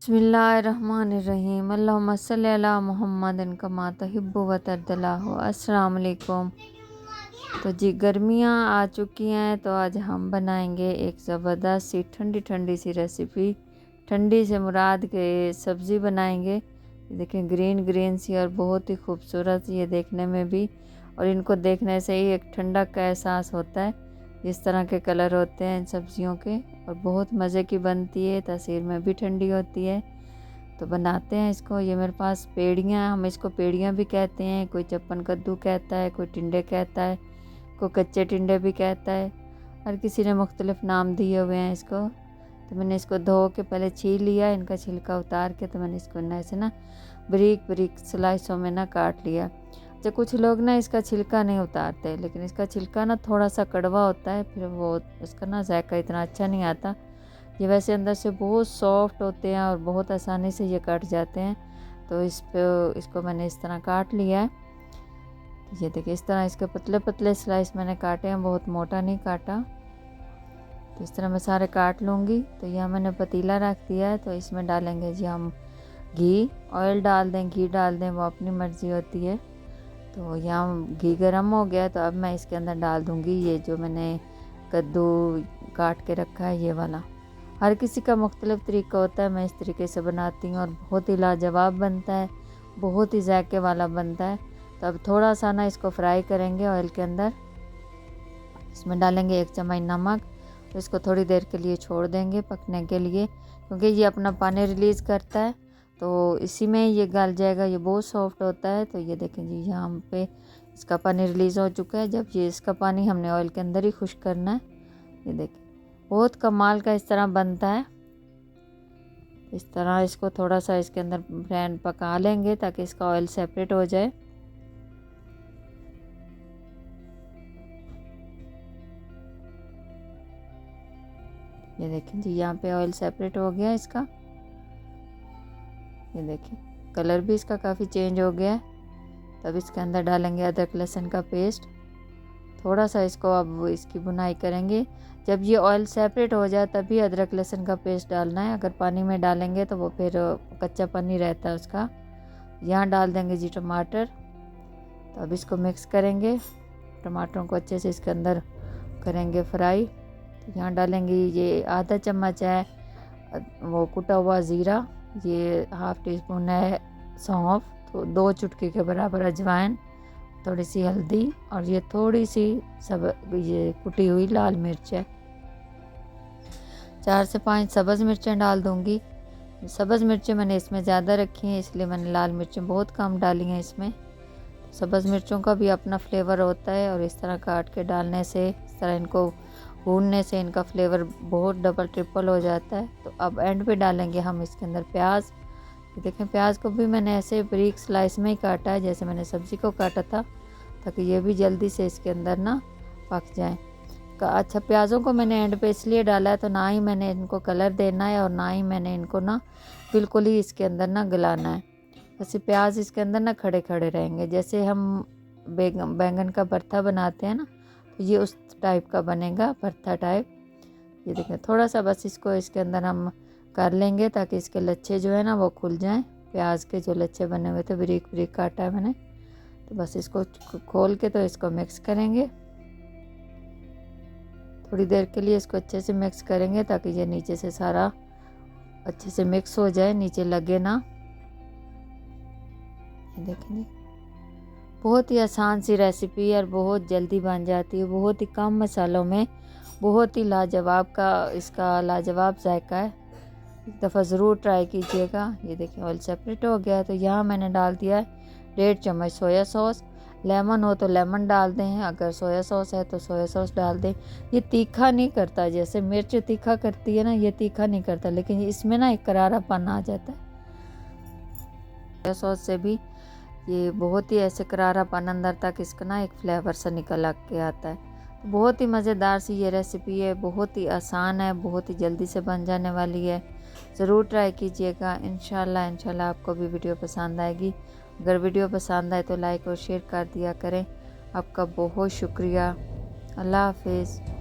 बिस्मिल्लाहिर्रहमानिर्रहीम अल्लाहुम्मा सल्लि अला मुहम्मदिन कमा तुहिब्बु व तर्दल्लाहु। अस्सलाम वालेकुम। तो जी गर्मियाँ आ चुकी हैं, तो आज हम बनाएंगे एक ज़बरदस्त सी ठंडी ठंडी सी रेसिपी। ठंडी से मुराद के सब्ज़ी बनाएंगे। ये देखें ग्रीन ग्रीन सी और बहुत ही खूबसूरत ये देखने में भी, और इनको देखने से ही एक ठंडक का एहसास होता है। इस तरह के कलर होते हैं इन सब्जियों के, और बहुत मज़े की बनती है, तासीर में भी ठंडी होती है। तो बनाते हैं इसको। ये मेरे पास पेड़ियाँ, हम इसको पेड़ियाँ भी कहते हैं, कोई चप्पन कद्दू कहता है, कोई टिंडे कहता है, कोई कच्चे टिंडे भी कहता है। हर किसी ने मुख्तलिफ नाम दिए हुए हैं इसको। तो मैंने इसको धो के पहले छील लिया, इनका छिलका उतार के, तो मैंने इसको ऐसे ना बारीक बारीक स्लाइसों में ना काट लिया। जो कुछ लोग ना इसका छिलका नहीं उतारते, लेकिन इसका छिलका ना थोड़ा सा कड़वा होता है, फिर वो इसका ना जायका इतना अच्छा नहीं आता। ये वैसे अंदर से बहुत सॉफ्ट होते हैं और बहुत आसानी से ये कट जाते हैं। तो इसको मैंने इस तरह काट लिया है। तो ये देखिए इस तरह इसके पतले पतले स्लाइस मैंने काटे हैं, बहुत मोटा नहीं काटा। तो इस तरह मैं सारे काट लूँगी। तो यहाँ मैंने पतीला रख दिया है, तो इसमें डालेंगे जी हम घी। ऑयल डाल दें, घी डाल दें, वो अपनी मर्ज़ी होती है। तो यहाँ घी गरम हो गया, तो अब मैं इसके अंदर डाल दूँगी ये जो मैंने कद्दू काट के रखा है, ये वाला। हर किसी का मुख्तलिफ तरीका होता है, मैं इस तरीके से बनाती हूँ और बहुत ही लाजवाब बनता है, बहुत ही जायके वाला बनता है। तो अब थोड़ा सा ना इसको फ्राई करेंगे ऑयल के अंदर। इसमें डालेंगे 1 चम्मच नमक। तो इसको थोड़ी देर के लिए छोड़ देंगे पकने के लिए, क्योंकि ये अपना पानी रिलीज़ करता है, तो इसी में ये गल जाएगा। ये बहुत सॉफ्ट होता है। तो ये देखें जी यहाँ पे इसका पानी रिलीज़ हो चुका है। जब ये इसका पानी हमने ऑयल के अंदर ही खुश्क करना है। ये देखें बहुत कमाल का इस तरह बनता है। इस तरह इसको थोड़ा सा इसके अंदर ब्राउन पका लेंगे ताकि इसका ऑयल सेपरेट हो जाए। ये देखें जी यहाँ पे ऑयल सेपरेट हो गया इसका। ये देखिए कलर भी इसका काफ़ी चेंज हो गया है। तब इसके अंदर डालेंगे अदरक लहसुन का पेस्ट। थोड़ा सा इसको अब इसकी भुनाई करेंगे। जब ये ऑयल सेपरेट हो जाए तभी अदरक लहसुन का पेस्ट डालना है। अगर पानी में डालेंगे तो वो फिर कच्चा पानी रहता है उसका। यहाँ डाल देंगे जी टमाटर। तो अब इसको मिक्स करेंगे, टमाटरों को अच्छे से इसके अंदर करेंगे फ्राई। तो यहाँ डालेंगे ये आधा चम्मच है वो कुटा हुआ ज़ीरा, ये हाफ़ टी स्पून है सौंफ, तो 2 चुटकी के बराबर अजवाइन, थोड़ी सी हल्दी, और ये थोड़ी सी ये कुटी हुई लाल मिर्च है। 4 से 5 सब्ज़ मिर्चें डाल दूँगी। सब्ज़ मिर्चें मैंने इसमें ज़्यादा रखी हैं, इसलिए मैंने लाल मिर्चें बहुत कम डाली हैं इसमें। सब्ज़ मिर्चों का भी अपना फ्लेवर होता है, और इस तरह काट के डालने से, इस तरह इनको भूनने से इनका फ्लेवर बहुत डबल ट्रिपल हो जाता है। तो अब एंड पे डालेंगे हम इसके अंदर प्याज। ये देखें प्याज को भी मैंने ऐसे बारीक स्लाइस में ही काटा है, जैसे मैंने सब्ज़ी को काटा था, ताकि ये भी जल्दी से इसके अंदर ना पक जाए। अच्छा प्याज़ों को मैंने एंड पे इसलिए डाला है, तो ना ही मैंने इनको कलर देना है और ना ही मैंने इनको ना बिल्कुल ही इसके अंदर ना गलाना है। वैसे प्याज इसके अंदर ना खड़े खड़े रहेंगे, जैसे हम बैंगन का भरता बनाते हैं ना, तो ये उस टाइप का बनेगा, भरता टाइप। ये देखें थोड़ा सा बस इसको इसके अंदर हम कर लेंगे ताकि इसके लच्छे जो है ना वो खुल जाएं। प्याज के जो लच्छे बने हुए थे बारीक बारीक काटा है मैंने। तो बस इसको खोल के तो इसको मिक्स करेंगे। थोड़ी देर के लिए इसको अच्छे से मिक्स करेंगे ताकि ये नीचे से सारा अच्छे से मिक्स हो जाए, नीचे लगे ना। ये देखेंगे बहुत ही आसान सी रेसिपी और बहुत जल्दी बन जाती है, बहुत ही कम मसालों में, बहुत ही लाजवाब का इसका लाजवाब जायका है। एक दफ़ा ज़रूर ट्राई कीजिएगा। ये देखिए ऑयल सेपरेट हो गया। तो यहाँ मैंने डाल दिया है 1.5 चम्मच सोया सॉस। लेमन हो तो लेमन डाल दें, अगर सोया सॉस है तो सोया सॉस डाल दें। ये तीखा नहीं करता, जैसे मिर्च तीखा करती है ना, ये तीखा नहीं करता, लेकिन इसमें ना एक करारापन आ जाता है। सोया सॉस से भी ये बहुत ही ऐसे करारापन अंदर तक इसका ना एक फ्लेवर सा निकल के आता है। तो बहुत ही मज़ेदार सी ये रेसिपी है, बहुत ही आसान है, बहुत ही जल्दी से बन जाने वाली है। ज़रूर ट्राई कीजिएगा। इंशाल्लाह आपको भी वीडियो पसंद आएगी। अगर वीडियो पसंद आए तो लाइक और शेयर कर दिया करें। आपका बहुत शुक्रिया। अल्लाह हाफिज़।